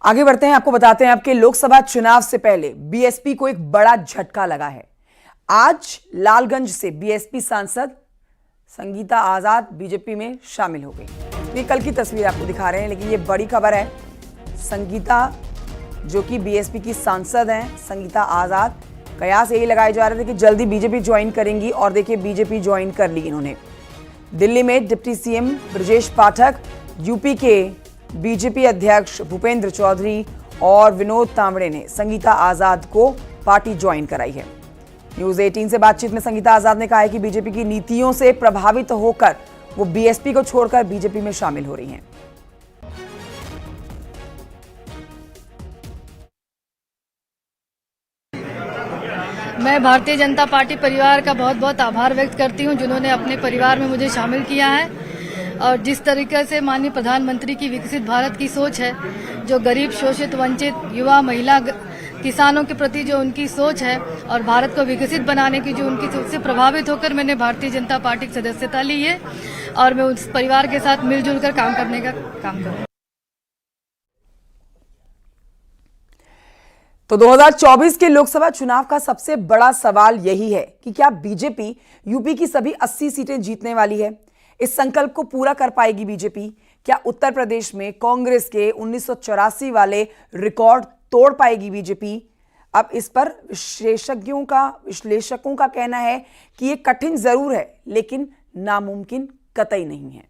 आगे बढ़ते हैं, आपको बताते हैं आपके लोकसभा चुनाव से पहले बीएसपी को एक बड़ा झटका लगा है। आज लालगंज से बीएसपी सांसद संगीता आजाद बीजेपी में शामिल हो गई। ये कल की तस्वीर आपको दिखा रहे हैं, लेकिन ये बड़ी खबर है। संगीता जो कि बीएसपी की सांसद हैं, संगीता आजाद, कयास यही लगाए जा रहे थे कि जल्दी बीजेपी ज्वाइन करेंगी, और देखिए बीजेपी ज्वाइन कर ली इन्होंने। दिल्ली में deputy CM Brajesh Pathak, UP के बीजेपी अध्यक्ष भूपेंद्र चौधरी और विनोद तांबड़े ने संगीता आजाद को पार्टी ज्वाइन कराई है। न्यूज 18 से बातचीत में संगीता आजाद ने कहा है कि बीजेपी की नीतियों से प्रभावित होकर वो बीएसपी को छोड़कर बीजेपी में शामिल हो रही हैं। मैं भारतीय जनता पार्टी परिवार का बहुत बहुत आभार व्यक्त करती हूं, जिन्होंने अपने परिवार में मुझे शामिल किया है। और जिस तरीके से माननीय प्रधानमंत्री की विकसित भारत की सोच है, जो गरीब, शोषित, वंचित, युवा, महिला, किसानों के प्रति जो उनकी सोच है और भारत को विकसित बनाने की जो उनकी सोच से प्रभावित होकर मैंने भारतीय जनता पार्टी की सदस्यता ली है, और मैं उस परिवार के साथ मिलजुल कर काम करने का काम करूंगी। तो 2024 के लोकसभा चुनाव का सबसे बड़ा सवाल यही है कि क्या बीजेपी यूपी की सभी 80 सीटें जीतने वाली है? इस संकल्प को पूरा कर पाएगी बीजेपी? क्या उत्तर प्रदेश में कांग्रेस के 1984 वाले रिकॉर्ड तोड़ पाएगी बीजेपी? अब इस पर विश्लेषकों का कहना है कि यह कठिन जरूर है, लेकिन नामुमकिन कतई नहीं है।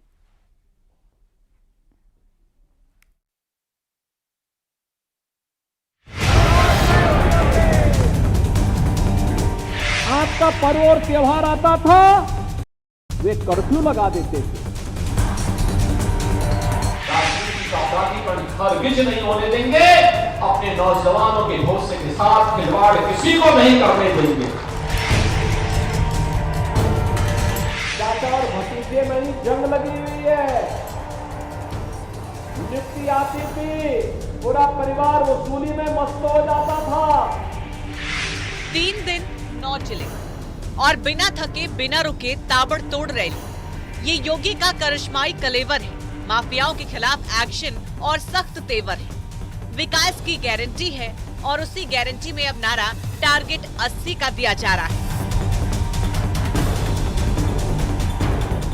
आपका पर्व और त्योहार आता था, वे कर्फ्यू लगा देते थे। आजादी पर हरगिज नहीं होने देंगे। अपने नौजवानों के भरोसे के साथ खिलवाड़ किसी को नहीं करने देंगे। चाचा और भतीजे में ही जंग लगी हुई है। नियुक्ति आती थी, पूरा परिवार वसूली में मस्त हो जाता था। 3 दिन 9 जिले और बिना थके बिना रुके ताबड़तोड़ रैली, ये योगी का करिश्माई कलेवर है। माफियाओं के खिलाफ एक्शन और सख्त तेवर है। विकास की गारंटी है, और उसी गारंटी में अब नारा टारगेट 80 का दिया जा रहा है।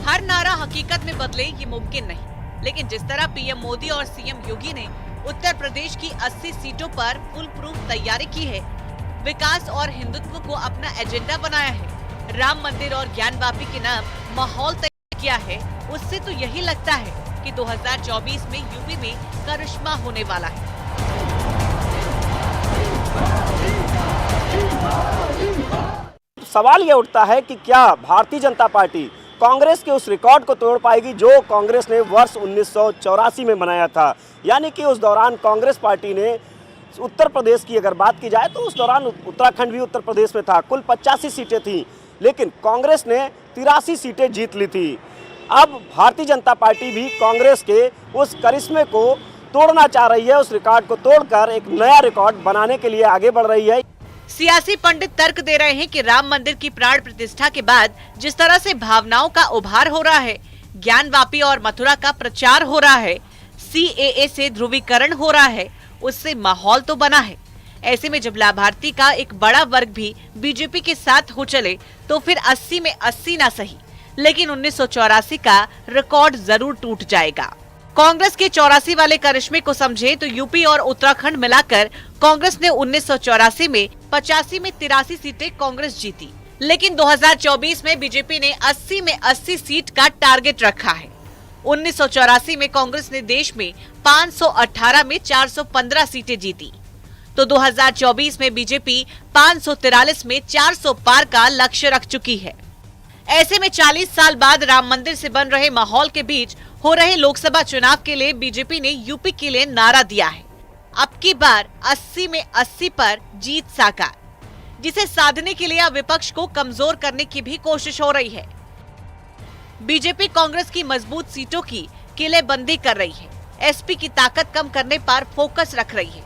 हर नारा हकीकत में बदले ये मुमकिन नहीं, लेकिन जिस तरह पीएम मोदी और सीएम योगी ने उत्तर प्रदेश की 80 सीटों पर फुल प्रूफ तैयारी की है, विकास और हिंदुत्व को अपना एजेंडा बनाया है, राम मंदिर और ज्ञानवापी के नाम माहौल तैयार किया है, उससे तो यही लगता है कि 2024 में यूपी में करिश्मा होने वाला है। सवाल ये उठता है कि क्या भारतीय जनता पार्टी कांग्रेस के उस रिकॉर्ड को तोड़ पाएगी जो कांग्रेस ने वर्ष 1984 में बनाया था। यानी कि उस दौरान कांग्रेस पार्टी ने उत्तर प्रदेश की अगर बात की जाए तो उस दौरान उत्तराखंड भी उत्तर प्रदेश में था, कुल 85 सीटें थी, लेकिन कांग्रेस ने 83 सीटें जीत ली थी। अब भारतीय जनता पार्टी भी कांग्रेस के उस करिश्मे को तोड़ना चाह रही है, उस रिकॉर्ड को तोड़कर एक नया रिकॉर्ड बनाने के लिए आगे बढ़ रही है। सियासी पंडित तर्क दे रहे हैं कि राम मंदिर की प्राण प्रतिष्ठा के बाद जिस तरह से भावनाओं का उभार हो रहा है, ज्ञानवापी और मथुरा का प्रचार हो रहा है, सीएए से ध्रुवीकरण हो रहा है, उससे माहौल तो बना है। ऐसे में जब लाभार्थी का एक बड़ा वर्ग भी बीजेपी के साथ हो चले, तो फिर 80 में 80 ना सही, लेकिन 1984 का रिकॉर्ड जरूर टूट जाएगा। कांग्रेस के 84 वाले करिश्मे को समझे तो यूपी और उत्तराखंड मिलाकर कांग्रेस ने 1984 में 85 में 83 सीटें कांग्रेस जीती, लेकिन 2024 में बीजेपी ने 80 में 80 सीट का टारगेट रखा है। 1984 में कांग्रेस ने देश में 518 में 415 सीटें जीती, तो 2024 में बीजेपी 543 में 400 पार का लक्ष्य रख चुकी है। ऐसे में 40 साल बाद राम मंदिर से बन रहे माहौल के बीच हो रहे लोकसभा चुनाव के लिए बीजेपी ने यूपी के लिए नारा दिया है, अब की बार 80 में 80 पर जीत साकार, जिसे साधने के लिए अब विपक्ष को कमजोर करने की भी कोशिश हो रही है। बीजेपी कांग्रेस की मजबूत सीटों की किलेबंदी कर रही है, एसपी की ताकत कम करने पर फोकस रख रही है।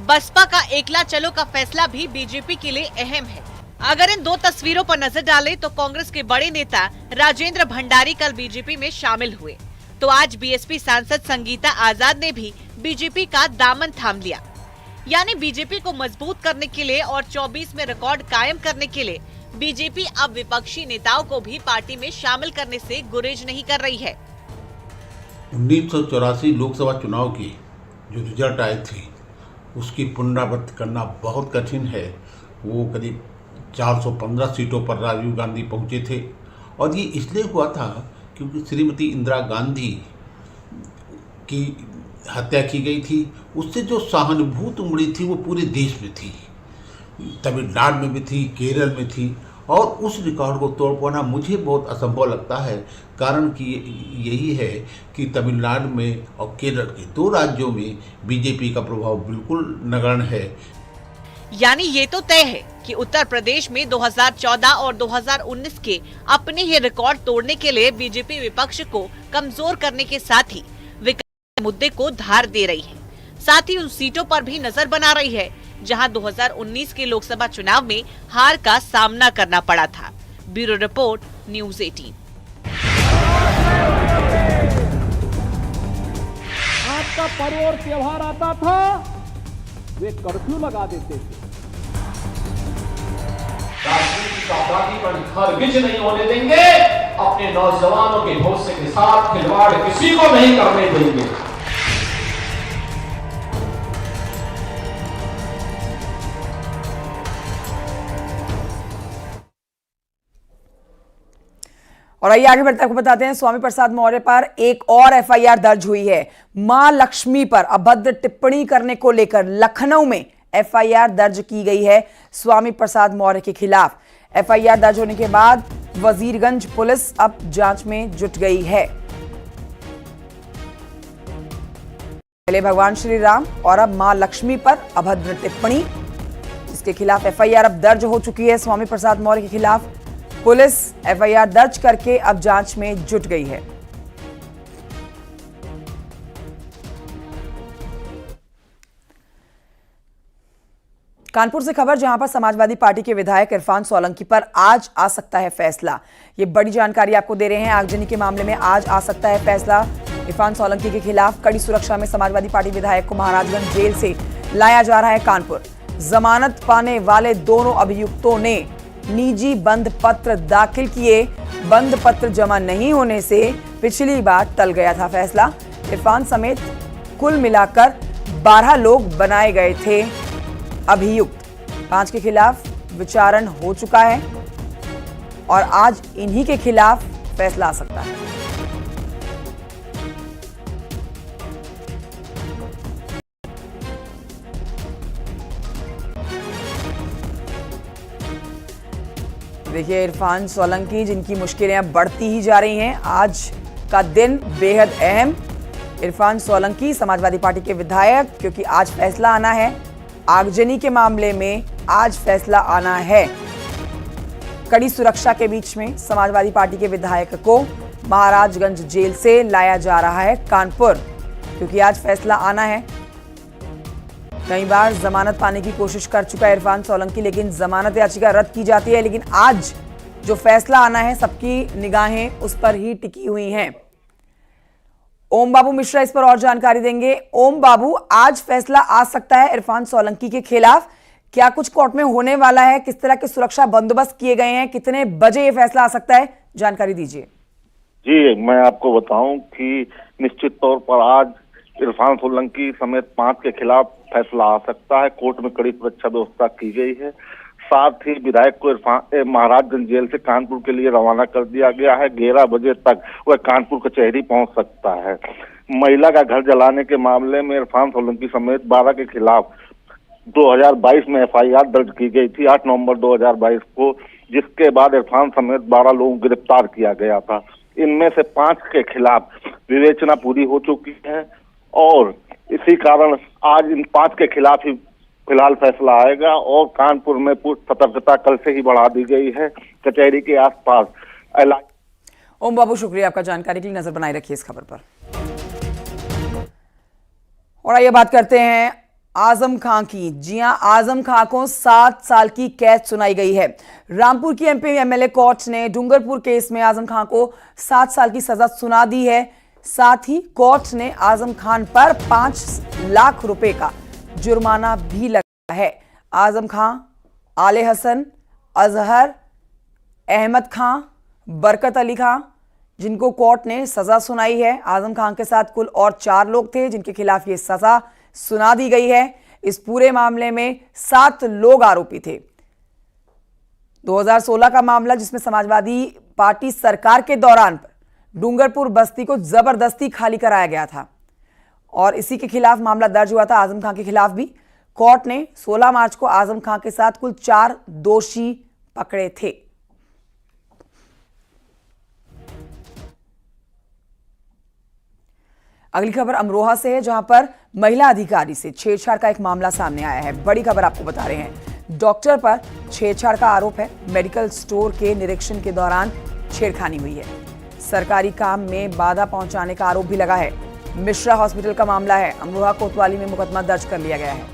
बसपा का एकला चलो का फैसला भी बीजेपी के लिए अहम है। अगर इन दो तस्वीरों पर नजर डालें तो कांग्रेस के बड़े नेता राजेंद्र भंडारी कल बीजेपी में शामिल हुए। तो आज बीएसपी सांसद संगीता आजाद ने भी बीजेपी का दामन थाम लिया। यानी बीजेपी को मजबूत करने के लिए और 24 में रिकॉर्ड कायम करने के लिए बीजेपी अब विपक्षी नेताओं को भी पार्टी में शामिल करने से गुरेज नहीं कर रही है। 1984 लोकसभा चुनाव की जो रिजल्ट आए थे उसकी पुनरावृत्ति करना बहुत कठिन है। वो करीब 415 सीटों पर राजीव गांधी पहुंचे थे और ये इसलिए हुआ था क्योंकि श्रीमती इंदिरा गांधी की हत्या की गई थी। उससे जो सहानुभूति उमड़ी थी वो पूरे देश में थी, तमिलनाडु में भी थी, केरल में थी, और उस रिकॉर्ड को तोड़ पाना मुझे बहुत असंभव लगता है। कारण कि यही है कि तमिलनाडु में और केरल के 2 राज्यों में बीजेपी का प्रभाव बिल्कुल नगण्य है। यानी ये तो तय है कि उत्तर प्रदेश में 2014 और 2019 के अपने ही रिकॉर्ड तोड़ने के लिए बीजेपी विपक्ष को कमजोर करने के साथ ही विकास के मुद्दे को धार दे रही है। साथ ही उन सीटों पर भी नजर बना रही है जहां 2019 के लोकसभा चुनाव में हार का सामना करना पड़ा था। Bureau report, news 18। आपका पर्व और त्योहार आता था, वे कर्फ्यू लगा देते थे। राजनीति का अपराधीपन हरगिज नहीं होने देंगे। अपने नौजवानों के भरोसे के साथ खिलवाड़ किसी को नहीं करने देंगे। और आइए आगे बढ़ते आपको बताते हैं, स्वामी प्रसाद मौर्य पर एक और एफआईआर दर्ज हुई है। मां लक्ष्मी पर अभद्र टिप्पणी करने को लेकर लखनऊ में एफआईआर दर्ज की गई है स्वामी प्रसाद मौर्य के खिलाफ। एफआईआर दर्ज होने के बाद वजीरगंज पुलिस अब जांच में जुट गई है। पहले भगवान श्री राम और अब मां लक्ष्मी पर अभद्र टिप्पणी, जिसके खिलाफ एफआईआर अब दर्ज हो चुकी है स्वामी प्रसाद मौर्य के खिलाफ। पुलिस एफआईआर दर्ज करके अब जांच में जुट गई है। कानपुर से खबर, जहां पर समाजवादी पार्टी के विधायक इरफान सोलंकी पर आज आ सकता है फैसला। ये बड़ी जानकारी आपको दे रहे हैं। आगजनी के मामले में आज आ सकता है फैसला। इरफान सोलंकी के खिलाफ कड़ी सुरक्षा में समाजवादी पार्टी विधायक को महाराजगंज जेल से लाया जा रहा है कानपुर। जमानत पाने वाले दोनों अभियुक्तों ने निजी बंद पत्र दाखिल किए। बंद पत्र जमा नहीं होने से पिछली बार टल गया था फैसला। इरफान समेत कुल मिलाकर 12 लोग बनाए गए थे अभियुक्त। 5 के खिलाफ विचारण हो चुका है और आज इन्हीं के खिलाफ फैसला आ सकता है। देखिए, इरफान सोलंकी जिनकी मुश्किलें अब बढ़ती ही जा रही हैं, आज का दिन बेहद अहम। इरफान सोलंकी समाजवादी पार्टी के विधायक, क्योंकि आज फैसला आना है आगजनी के मामले में, आज फैसला आना है। कड़ी सुरक्षा के बीच में समाजवादी पार्टी के विधायक को महाराजगंज जेल से लाया जा रहा है कानपुर, क्योंकि आज फैसला आना है। कई बार जमानत पाने की कोशिश कर चुका है इरफान सोलंकी, लेकिन जमानत याचिका रद्द की जाती है। लेकिन आज जो फैसला आना है, सबकी निगाहें उस पर ही टिकी हुई हैं। ओम बाबू मिश्रा इस पर और जानकारी देंगे। ओम बाबू, आज फैसला आ सकता है इरफान सोलंकी के खिलाफ, क्या कुछ कोर्ट में होने वाला है? किस तरह के सुरक्षा बंदोबस्त किए गए हैं? कितने बजे ये फैसला आ सकता है? जानकारी दीजिए। जी, मैं आपको बताऊं कि निश्चित तौर पर आज इरफान सोलंकी समेत 5 के खिलाफ फैसला आ सकता है। कोर्ट में कड़ी सुरक्षा व्यवस्था की गई है। साथ ही विधायक को महाराजगंज जेल से कानपुर के लिए रवाना कर दिया गया है। 11 बजे तक वह कानपुर कचहरी पहुंच सकता है। महिला का घर जलाने के मामले में इरफान सोलंकी समेत 12 के खिलाफ 2022 में एफआईआर दर्ज की गई थी, 8 नवंबर 2022 को, जिसके बाद इरफान समेत 12 लोगों को गिरफ्तार किया गया था। इनमें से 5 के खिलाफ विवेचना पूरी हो चुकी है और इसी कारण आज इन 5 के खिलाफ ही फिलहाल फैसला आएगा और कानपुर में सतर्कता कल से ही बढ़ा दी गई है। कचहरी के आसपास ओम बाबू, शुक्रिया आपका जानकारी के लिए। नजर बनाए रखिए इस खबर पर। और आइए बात करते हैं आजम खां की। जी हां, आजम खां को 7 साल की कैद सुनाई गई है। रामपुर की एमपी एमएलए कोर्ट ने डूंगरपुर केस में आजम खां को 7 साल की सजा सुना दी है। साथ ही कोर्ट ने आजम खान पर 5 लाख रुपए का जुर्माना भी लगाया है। आजम खान, आले हसन, अजहर, अहमद खान, बरकत अली खान, जिनको कोर्ट ने सजा सुनाई है। आजम खान के साथ कुल और 4 लोग थे जिनके खिलाफ ये सजा सुना दी गई है। इस पूरे मामले में 7 लोग आरोपी थे। 2016 का मामला जिसमें समाजवादी पार्टी सरकार के दौरान डूंगरपुर बस्ती को जबरदस्ती खाली कराया गया था और इसी के खिलाफ मामला दर्ज हुआ था आजम खान के खिलाफ भी। कोर्ट ने 16 मार्च को आजम खान के साथ कुल 4 दोषी पकड़े थे। अगली खबर अमरोहा से है, जहां पर महिला अधिकारी से छेड़छाड़ का एक मामला सामने आया है। बड़ी खबर आपको बता रहे हैं, डॉक्टर पर छेड़छाड़ का आरोप है। मेडिकल स्टोर के निरीक्षण के दौरान छेड़खानी हुई है। सरकारी काम में बाधा पहुंचाने का आरोप भी लगा है। मिश्रा हॉस्पिटल का मामला है। अमरोहा कोतवाली में मुकदमा दर्ज कर लिया गया है।